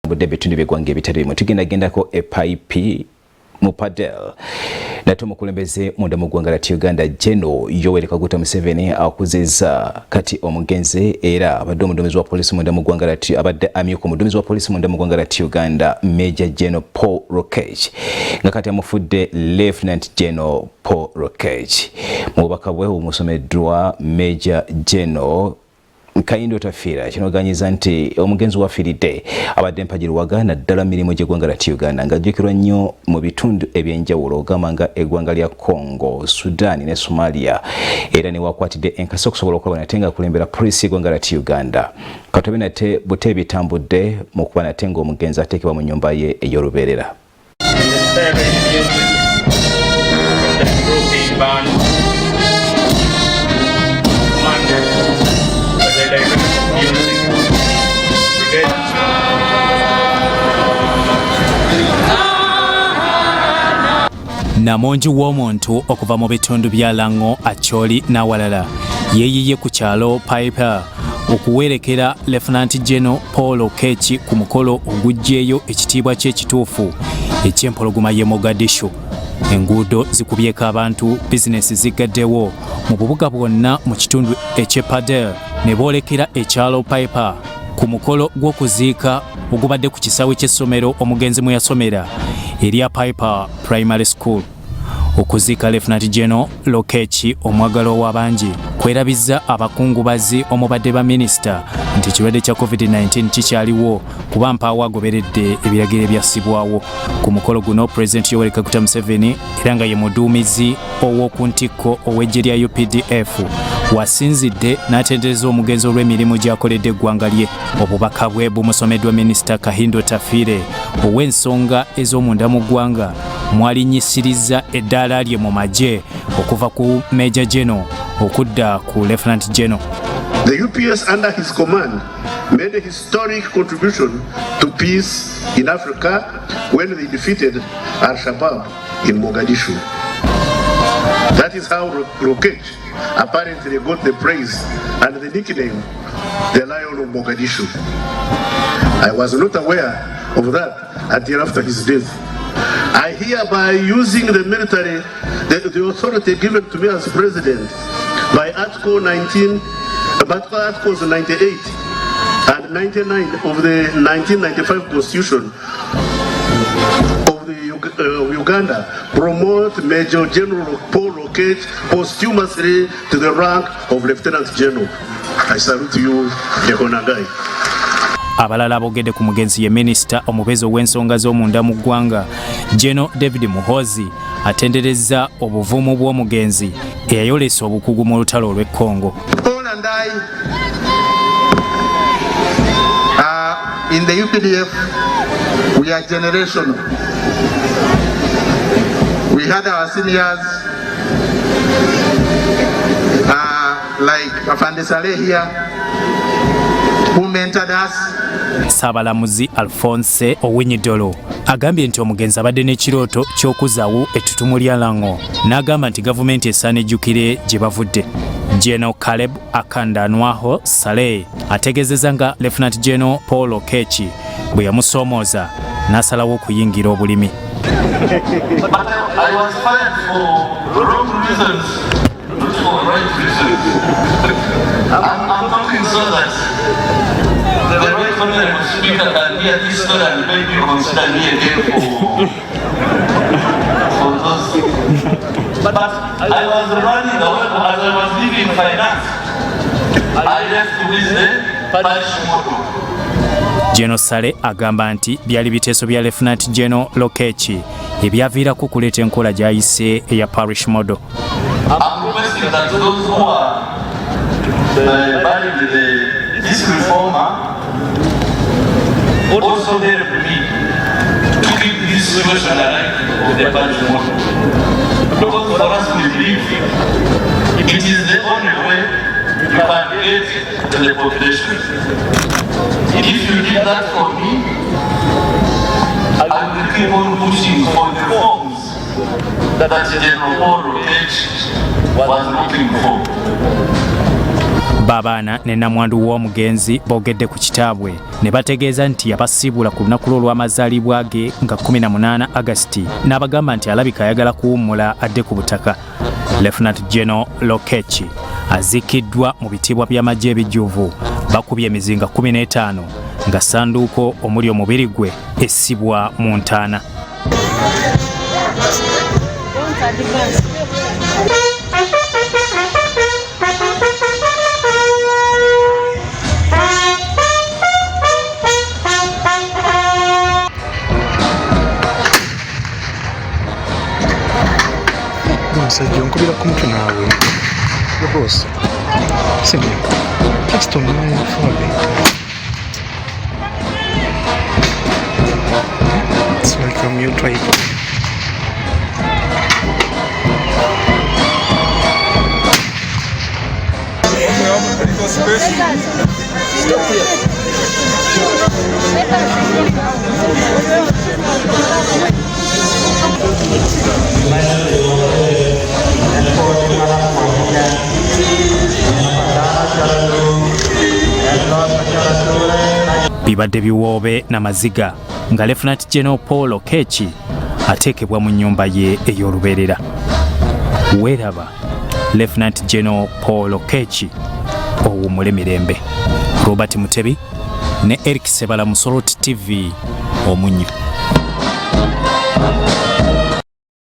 budde bitundu by'eggwanga ebitali bimu tugendagendako epipe mu Padel nate omukulembeze munda mu ggwanga lya Uganda GEN Museveni akuzizza kati omugenzi era abadde omuduumizi wa poliisi munda mu ggwanga lya abadde amyuka omuduumizi wa poliisi munda mu ggwanga lya Uganda Major Gen Paul Lokech nga kati amufudde Lieutenant General Paul Lokech mu bubaka bwe bumusomeddwa Major Gen Kayindo Tafiira kinoganyiza nti omugenzi wafiiridde abadde mpajiruwaga naddala mirimu gy'eggwanga lya Uganda ng'ajjukirwa nnyo mu bitundu ebyenjawulo ogamba nga eggwanga lya Congo, Sudan ne Somalia era ne wakwatidde enkasi okusobola okulaba nate ng'akulembera poliisi y'eggwanga lya Uganda katobe nate bute bitambudde mu kuba nate ng'omugenzi ateekebwa mu nnyumba ye ey'olubeerera. Namonji w'omuntu okuva mu bitundu bya Lango, Acholi n'awalala yeeyiye ku kyalo Piper okuwerekera Lieutenant General Paul Lokech ku mukolo ogugyeyo ekitiibwa ky'ekituufu eky'empologoma y'e Mogadishu. Enguudo zikubyeko abantu, bizinesi zigaddewo mu bubuga bwonna mu kitundu eky'e Padel ne boolekera ekyalo Piper ku mukolo gw'okuziika ogubadde ku kisaawe ky'essomero omugenzi mwe yasomera erya Piper Primary School. Okuziika Lieutenant General Lokech omwagalo w'abangi kwerabizza abakungubazi omubadde ba minisita nti ekirwadde kya COVID-19 kikyaliwo kuba mpaawo agoberedde ebiragiro ebyassibwawo. Ku mukolo guno Pulezidenti Yoweri Kaguta Museveni era nga ye muduumizi ow'oku ntikko ow'eggye lya UPDF wasinzidde n'atendereza omugenzi olw'emirimu gy'akoledde eggwanga lye. Obubaka bwe bumusomeddwa Minisita Kayindo Tafiira ow'ensonga ez'omunda mu ggwanga mwalinyisirizza eddaala lye mu magye okuva ku Major General okudda ku Lieutenant General. The UPS under his command made a historic contribution to peace in Africa when they defeated Al-Shabaab in Mogadishu. That is how Lokech apparently got the praise and the nickname the Lion of Mogadishu. I was not aware of that until after his death. I hereby, using the military, the authority given to me as president by Articles 98 and 99 of the 1995 Constitution of the Uganda, promote Major General Paul Lokech posthumously to the rank of Lieutenant General. I salute you, Yehonagai. Abalala abogedde ku mugenzi ye minisita omubezi ow'ensonga z'omunda mu ggwanga General David Muhoozi atenderezza obuvumu bw'omugenzi eyayolesa obukugu mu lutalo olw'e Congo. Paul and I in the UPDF we are generational. We had our seniors like Afande Saleh here who mentored us. Saabalamuzi Alphonse Owinidolo agambye nti omugenzi abadde n'ekirooto ky'okuzaawo ettutumu lya Lango n'agamba nti gavumenti esaana ejjukire gye bavudde. General Caleb Akandanwaho Saleh ategeezezza nga Lieutenant General Paul Lokech bwe yamusoomooza n'asalawo okuyingira obulimi. The right honorable speaker can hear this story and maybe consider me again for those. But I was running away as I was leaving finance. I left with the parish motto. General Saleh agamba nti byali biteeso bya Lieutenant General Lokech ebyaviirako kuleeta enkola gy'ayise eya parish model. I'm requesting that those who are buying this reformer also help me to keep this situation alive of the parish model. Because for us we believe it is the only way you can get to the population. If you did that for me, I will keep on pushing for the reforms that General Paul Lokech was looking for. Babaana ne namwandu w'omugenzi boogedde ku kitaabwe ne bategeeza nti yabasiibula ku lunaku lw'amazaalibwa ge nga 18 August n'abagamba nti alabika ayagala kuwummula adde ku butaka. Lieutenant GEN LOKECH aziikiddwa mu bitiibwa by'amagye ebijjuvu bakubye emizinga 15 nga ssanduuko omuli omubiri gwe essibwa mu ntaana. Omusajja onkubira ku mutwe naawe bose sibyo text online foobe it's like a mute right. Stop here. Bibadde biwoobe n'amaziga nga Lieutenant GEN Paul LOKECH ateekebwa mu nnyumba ye ey'olubeerera. Weeraba Lieutenant GEN Paul LOKECH, owummule mirembe. Robert Mutebi ne Eric Sebala mu Soroti TV Omunyo.